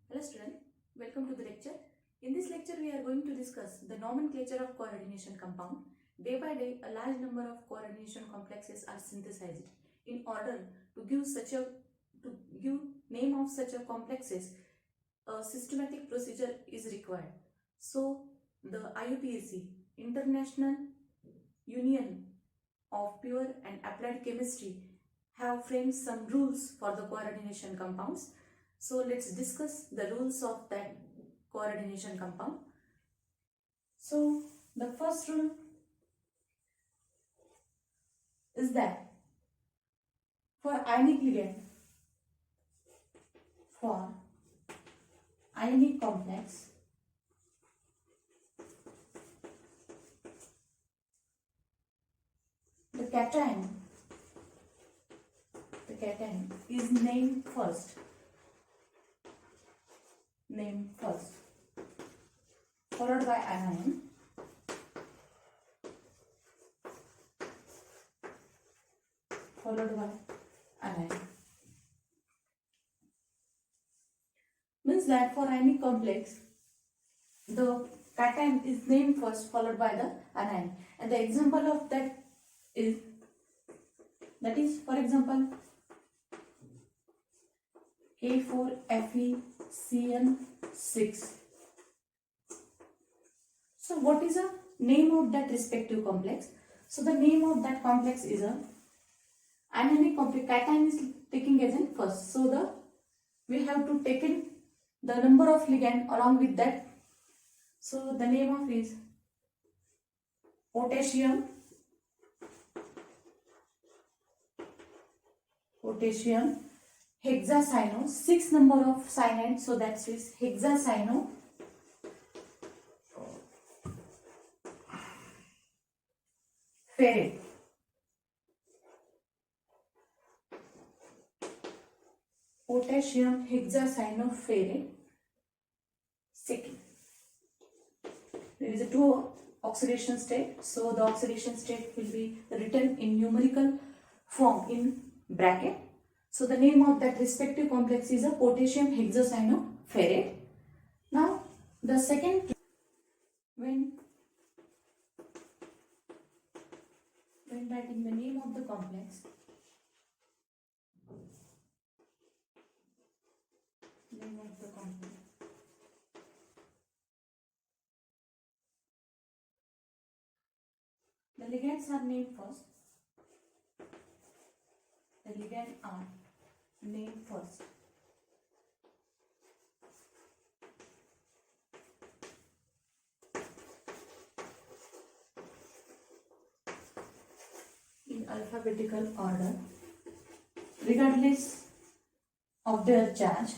Hello student, welcome to the lecture. In this lecture we are going to discuss the nomenclature of coordination compound. Day by day a large number of coordination complexes are synthesized. In order to give name of such a complexes, a systematic procedure is required. So the IUPAC, International Union of Pure and Applied Chemistry, have framed some rules for the coordination compounds. So let's discuss the rules of that coordination compound. So the first rule is that for ionic ligand, for ionic complex, the cation is named first, followed by anion, means that for ionic complex the cation is named first followed by the anion, and the example of that is for example K4FeCN6. So what is the name of that respective complex? So the name of that complex is a anionic complex. Cation is taking as in first. So we have to take in the number of ligand along with that. So the name of is potassium hexacyano, 6 number of cyanide, so that is hexacyano ferrate. Potassium hexacyanoferrate. Second, there is a 2 oxidation state, so the oxidation state will be written in numerical form in bracket. So the name of that respective complex is a potassium hexacyanoferrate. Now the second, when writing the name of the complex, the ligands are named first. In alphabetical order, regardless of their charge.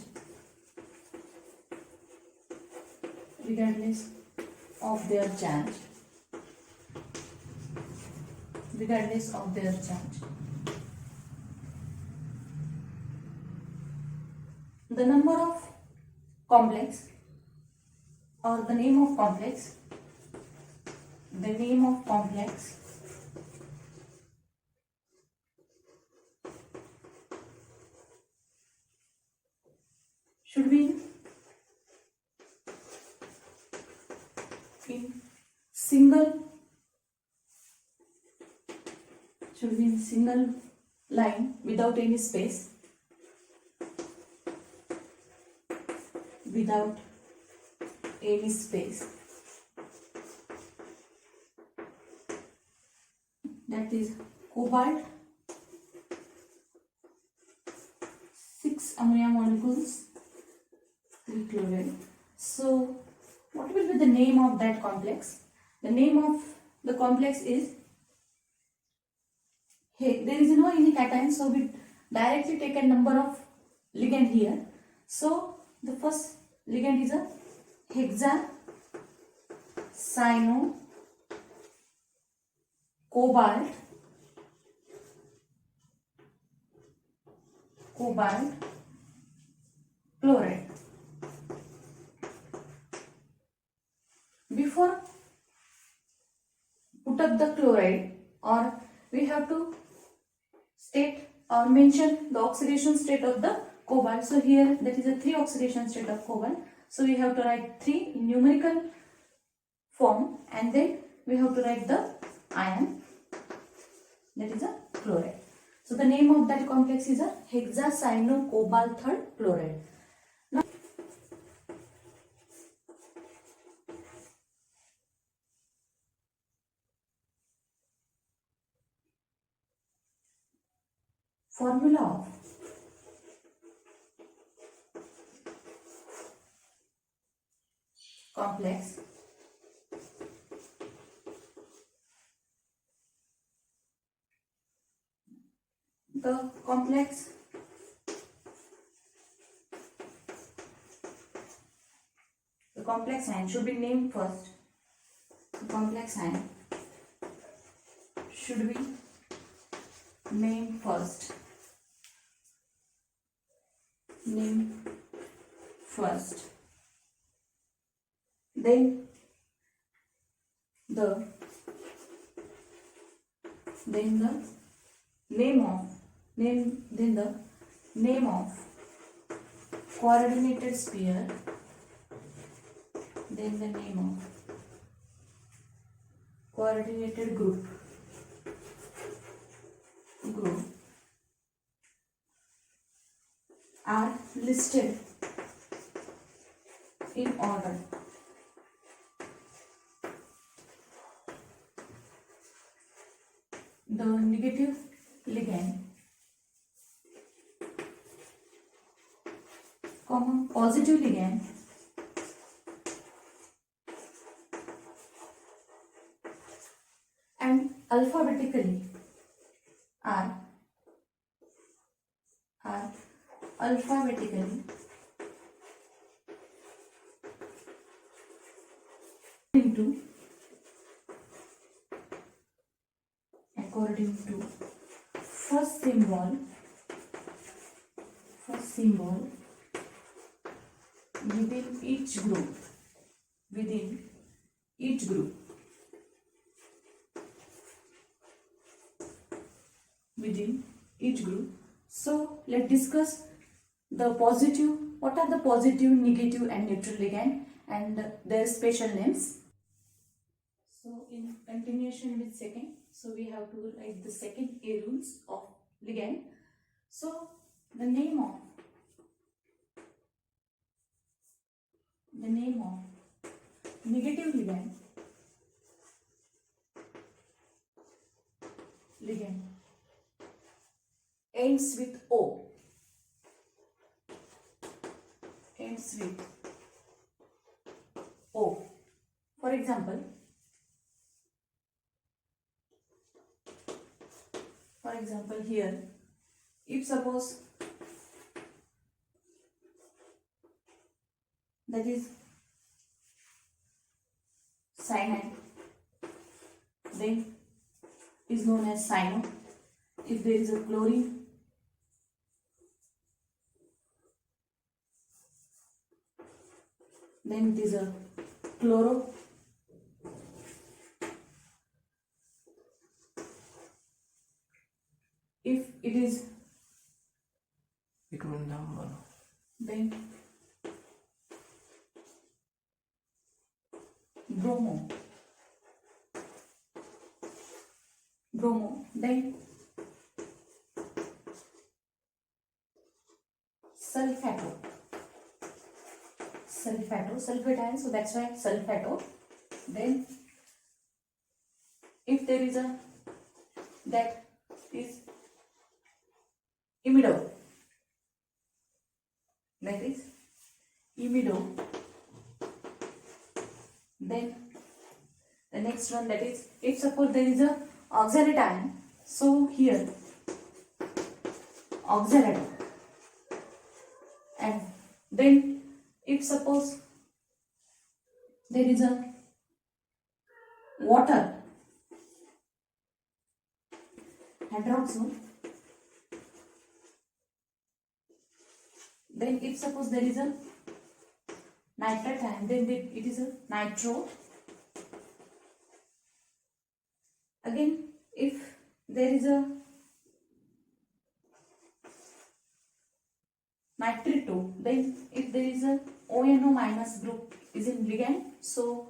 Regardless of their charge. The number of complex or the name of complex, should be in single line without any space, that is cobalt 6 ammonia molecules 3 chloride. So what will be the name of that complex? The name of the complex is, there is no any cation, so we directly take a number of ligand here. So the first ligand is a hexacyano cobalt chloride. Before put up the chloride, or we have to state or mention the oxidation state of the cobalt. So here that is a 3 oxidation state of cobalt. So we have to write 3 in numerical form, and then we have to write the ion, that is a chloride. So the name of that complex is a hexacyanocobalthal chloride. Now formula of complex the complex ion should be named first. The complex ion should be named first. Name first. Then the name of coordinated sphere, then the name of coordinated group are listed in order. The negative ligand, positive ligand, and alphabetically are alphabetically according to first symbol within each group So let's discuss the positive, what are the positive, negative and neutral ligand and their special names. So in continuation with second, so we have to write the second A rules of ligand. So the name of negative ligand ends with O. For example, here, if suppose that is cyanide, then is known as cyano. If there is a chlorine, then it is a chloro. If it is then bromo, then sulfato, sulfate ion, so that's why sulfato. Then if there is a, that is imido, then the next one, that is, if suppose there is a oxalate ion, so here oxalate, and then if suppose there is a water hydroxide, then if suppose there is a nitrate ion, then it is a nitro. Again, if there is a nitrito, then if there is a ONO minus group is in ligand, so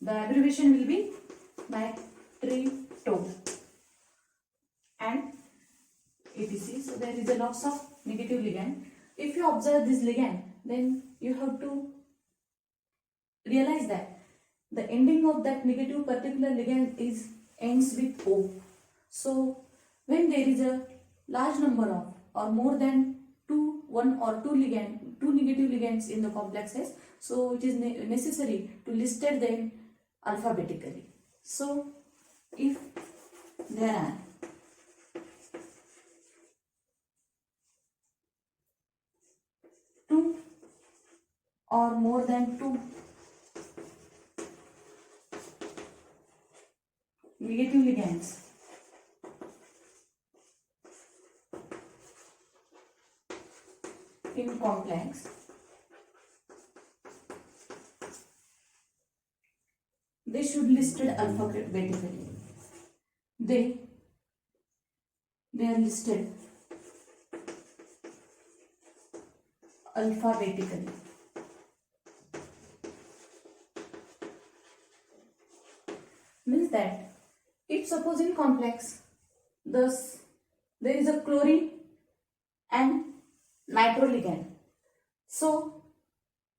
the abbreviation will be nitrito and etc. So there is a loss of negative ligand. If you observe this ligand, then you have to realize that the ending of that negative particular ligand is ends with O. So when there is a large number of or more than one or two negative ligands in the complexes, so it is necessary to listed them alphabetically. So if there are two or more than two negative ligands in complex, they should listed alphabetically. They are listed alphabetically. Means that if suppose in complex, thus there is a chlorine and nitro ligand. So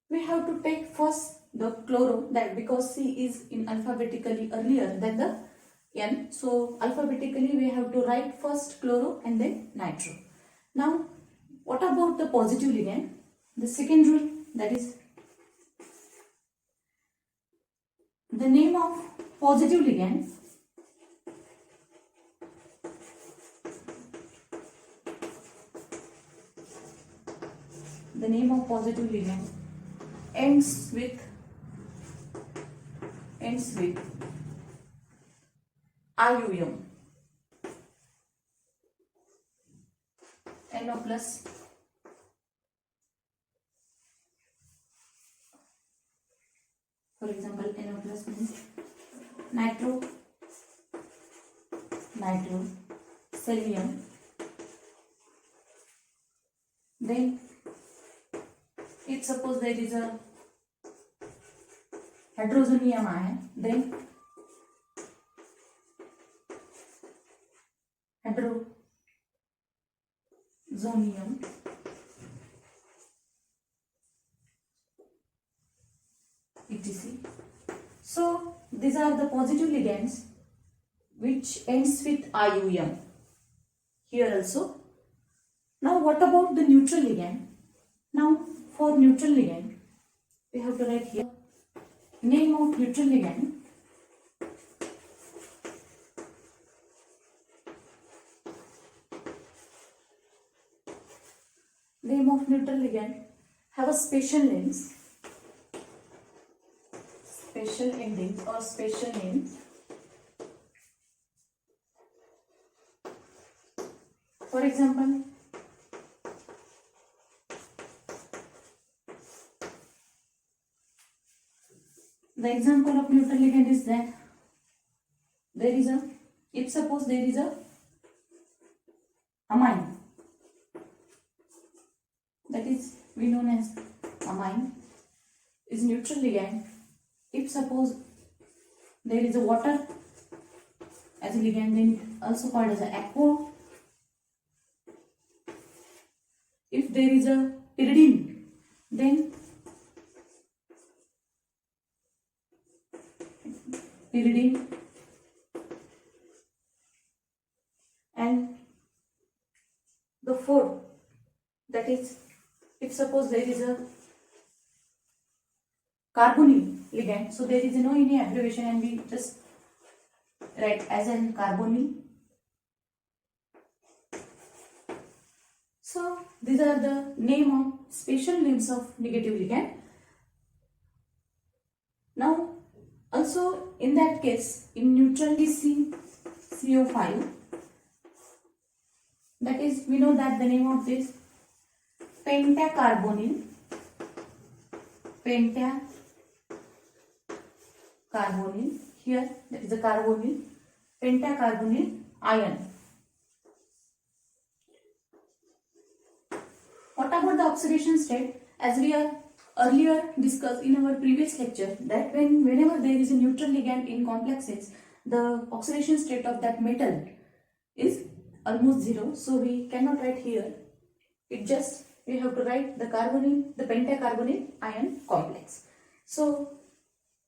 we have to take first the chloro, that because C is in alphabetically earlier than the N. So alphabetically we have to write first chloro and then nitro. Now what about the positive ligand? The second rule, that is the name of positive ligand ends with IUM, NO plus for example NO plus means nitro, selenium, then if suppose there is a hydrozonium ion, then hydrozonium etc. So these are the positive ligands which ends with IUM here also. Now what about the neutral ligand? Now for neutral ligand we have to write here name of neutral ligand. Name of neutral ligand have a special names, special endings or special names. For example, the example of neutral ligand is that there is a, if suppose there is a amine, that is we known as amine is neutral ligand. If suppose there is a water as a ligand, then it also called as a aqua. If there is a pyridine, then pyridine, and the fourth, that is if suppose there is a carbonyl ligand, so there is no any abbreviation and we just write as an carbonyl. So these are the name of special names of negative ligand. Now also in that case in neutral CO5, that is we know that the name of this pentacarbonyl, here that is a carbonyl, pentacarbonyl ion. What about the oxidation state? As we are earlier discussed in our previous lecture, that whenever there is a neutral ligand in complexes, the oxidation state of that metal is almost zero. So we cannot write here. It just, we have to write the carbonyl, the pentacarbonyl ion complex. So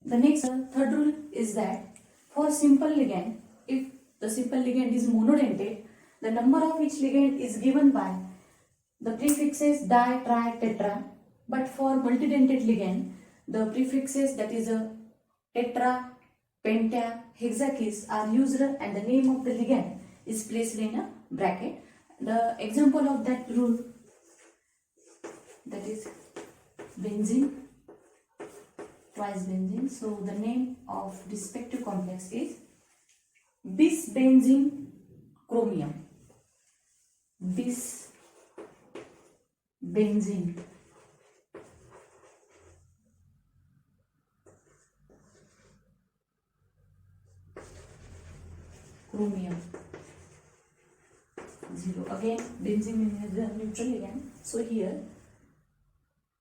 the next third rule is that for simple ligand, if the simple ligand is monodentate, the number of each ligand is given by the prefixes di, tri, tetra. But for multidentate ligand, the prefixes, that is a tetra, penta, hexakis, are used and the name of the ligand is placed in a bracket. The example of that rule, that is benzene, twice benzene. So the name of respective complex is bisbenzene chromium. Bisbenzene chromium 0. Again, benzene is a neutral ligand. So here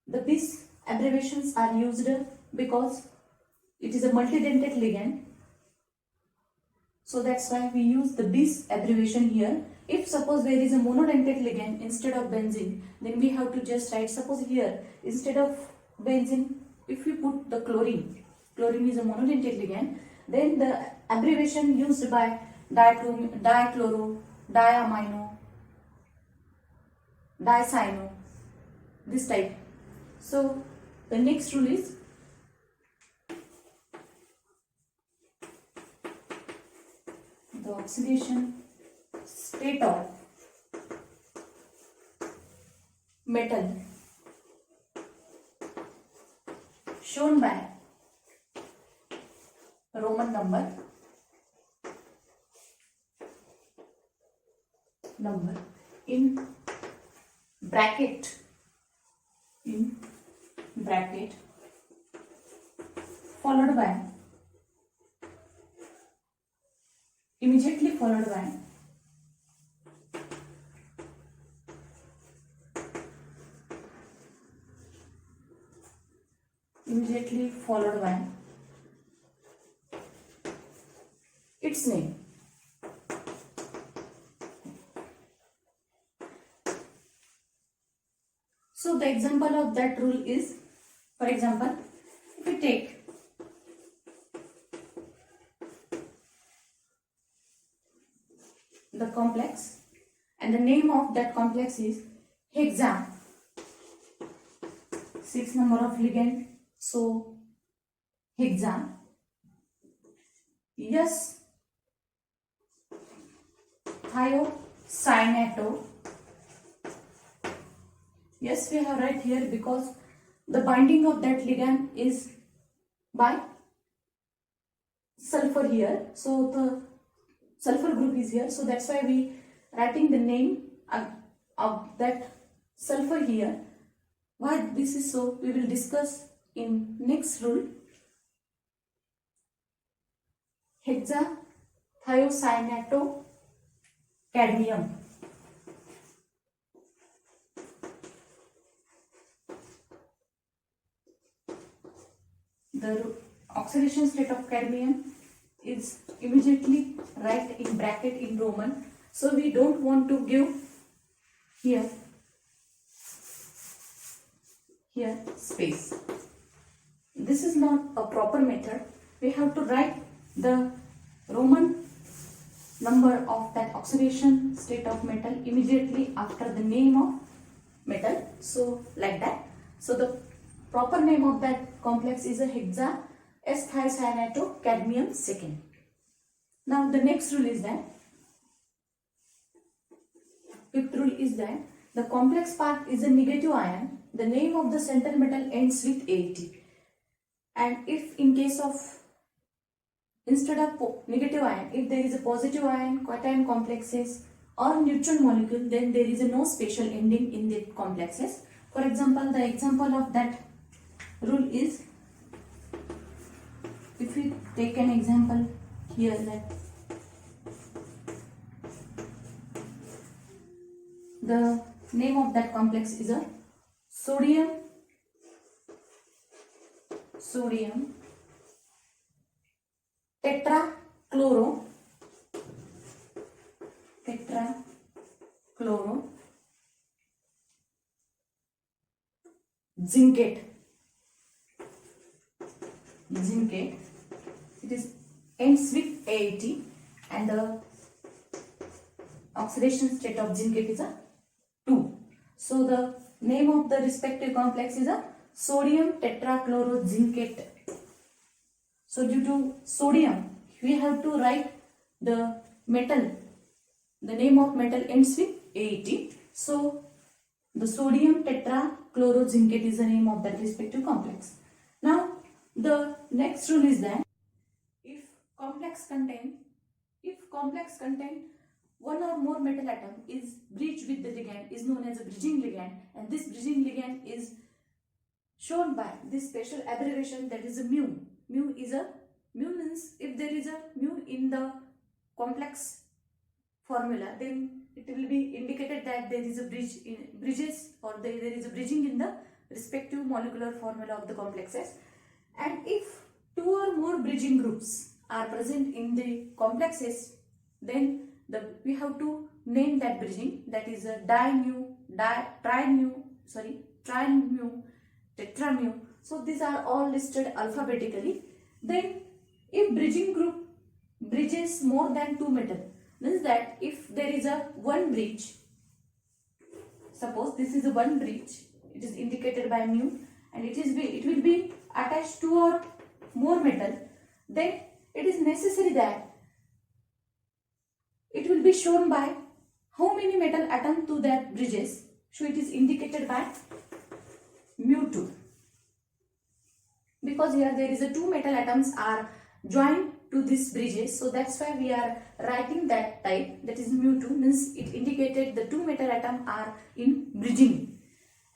the bis abbreviations are used because it is a multidentate ligand. So that's why we use the bis abbreviation here. If suppose there is a monodentate ligand instead of benzene, then we have to just write, suppose here instead of benzene, if we put the chlorine is a monodentate ligand, then the abbreviation used by dichloro, diamino, dicyano, this type. So the next rule is the oxidation state of metal shown by Roman number in bracket followed by, immediately followed by its name. So the example of that rule is, for example, if we take the complex and the name of that complex is hexa, 6 number of ligand, so hexa, yes, thiocyanato. Yes, we have right here because the binding of that ligand is by sulfur here. So the sulfur group is here. So that's why we writing the name of that sulfur here. Why this is so, we will discuss in next rule. Hexa thiocyanato cadmium. The oxidation state of cadmium is immediately write in bracket in Roman. So we don't want to give here space. This is not a proper method. We have to write the Roman number of that oxidation state of metal immediately after the name of metal. So like that. So the proper name of that complex is a hexa S-thiocyanato cadmium 2nd. Now the next rule is that, fifth rule is that the complex part is a negative ion. The name of the central metal ends with AT. And if in case of, instead of negative ion, if there is a positive ion, cation complexes or neutral molecule, then there is a no special ending in the complexes. For example, the example of that rule is, if we take an example here, that the name of that complex is a sodium tetrachloro zincate. It is ends with AAT and the oxidation state of zincate is a 2. So the name of the respective complex is a sodium tetrachlorozincate. So due to sodium, we have to write the metal. The name of metal ends with AAT. So the sodium tetrachlorozincate is the name of that respective complex. Now the next rule is that if complex contain one or more metal atom is bridged with the ligand is known as a bridging ligand, and this bridging ligand is shown by this special abbreviation, that is a mu. Mu means if there is a mu in the complex formula, then it will be indicated that there is a bridges or there is a bridging in the respective molecular formula of the complexes. And if two or more bridging groups are present in the complexes, then we have to name that bridging, that is a dimu, trimu, tetramu. So these are all listed alphabetically. Then if bridging group bridges more than two metal, means that if there is a one bridge, suppose this is a one bridge, it is indicated by mu, and it will be attached to or more metal, then it is necessary that it will be shown by how many metal atom to that bridges. So it is indicated by mu2, because here there is a two metal atoms are joined to these bridges, so that's why we are writing that type, that is mu2, means it indicated the two metal atom are in bridging.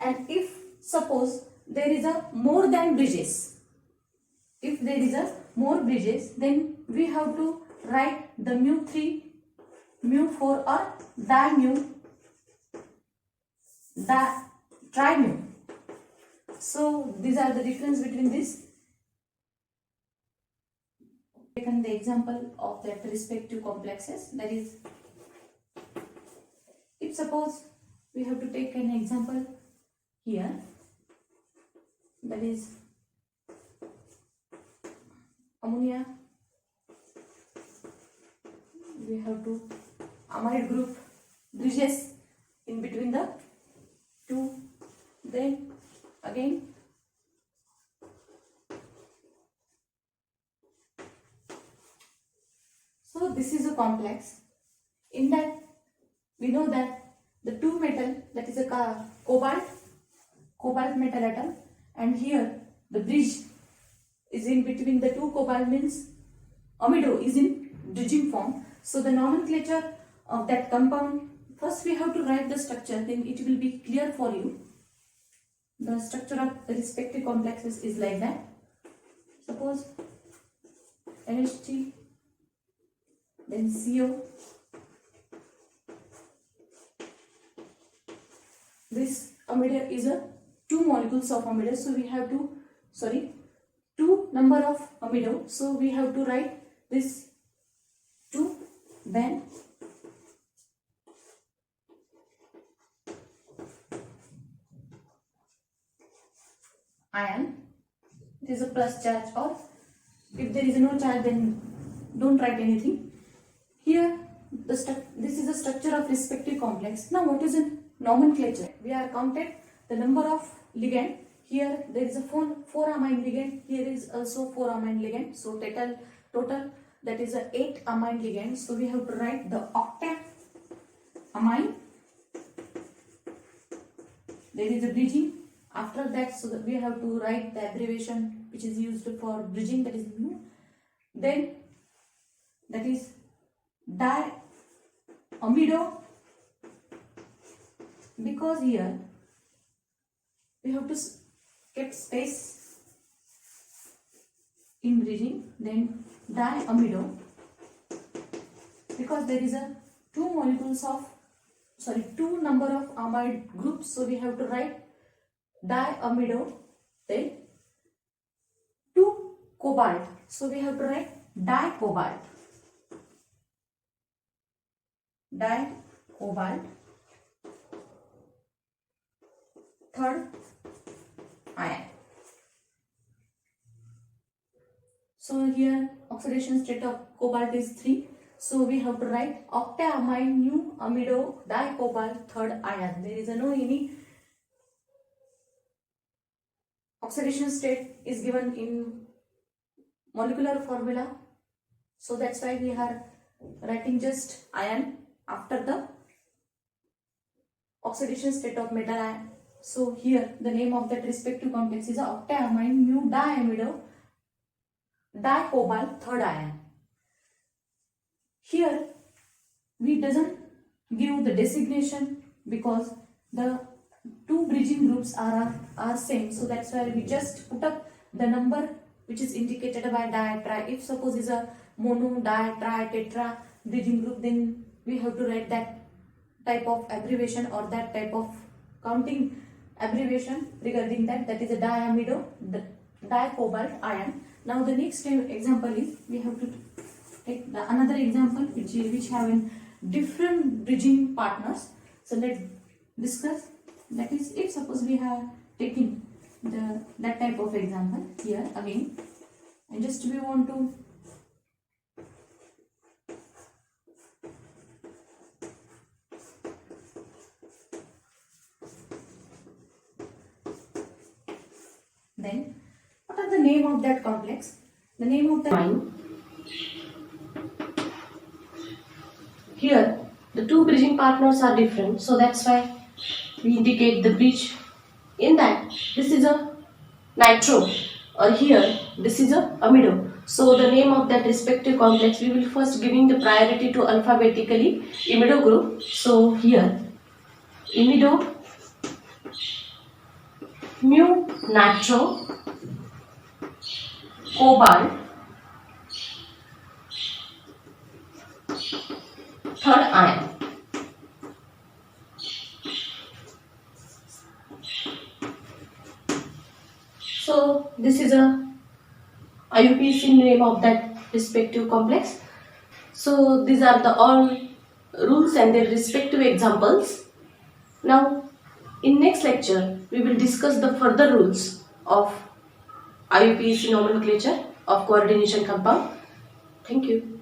And if suppose there is a more than bridges, if there is a more bridges, then we have to write the mu3, mu4 or trimu. So these are the difference between this. Taken the example of that respective complexes, that is, if suppose we have to take an example here, that is ammonia, we have to amide group bridges in between the two, then again so this is a complex. In that we know that the two metal, that is a cobalt metal atom, and here the bridge is in between the two cobalt, means amido is in bridging form. So the nomenclature of that compound, first we have to write the structure, then it will be clear for you. The structure of the respective complexes is like that. Suppose NH3, then CO. This amide is a two molecules of amide, so we have to, two number of amido, so we have to write this 2, then ion, it is a plus charge, or if there is no charge then don't write anything. Here this is the structure of respective complex. Now what is in nomenclature? We are counted the number of ligand. Here there is a 4 amine ligand, here is also 4 amine ligand, so total that is a 8 amine ligand. So we have to write the octet amine. There is a bridging after that, so that we have to write the abbreviation which is used for bridging, that is mu. Then that is diamido, because here we have to get space in bridging. Then diamido, because there is a two molecules of two number of amide groups. So we have to write diamido, then 2 cobalt. So we have to write dicobalt. Dicobalt. Third ion. So here oxidation state of cobalt is 3. So we have to write octaamide new amido dicobalt third ion. There is no any oxidation state is given in molecular formula. So that's why we are writing just ion after the oxidation state of metal ion. So here the name of that respective complex is octaamide mu diamido dicobalt third ion. Here we doesn't give the designation because the two bridging groups are same. So that's why we just put up the number which is indicated by di, tri. If suppose is a mono, di, tri, tetra bridging group, then we have to write that type of abbreviation or that type of counting abbreviation regarding that. That is a diamido dicobalt ion. Now the next example is we have to take another example which have in different bridging partners. So let's discuss. That is, if suppose we have taken that type of example here again, and just we want to then what are the name of that complex? The name of the here the two bridging partners are different, so that's why we indicate the bridge in that. This is a nitro, or here this is a amido. So the name of that respective complex, we will first giving the priority to alphabetically imido group. So here imido mu nitro cobalt third ion. So this is a IUPAC name of that respective complex. So these are the all rules and their respective examples. Now in next lecture we will discuss the further rules of IUPAC nomenclature of coordination compound. Thank you.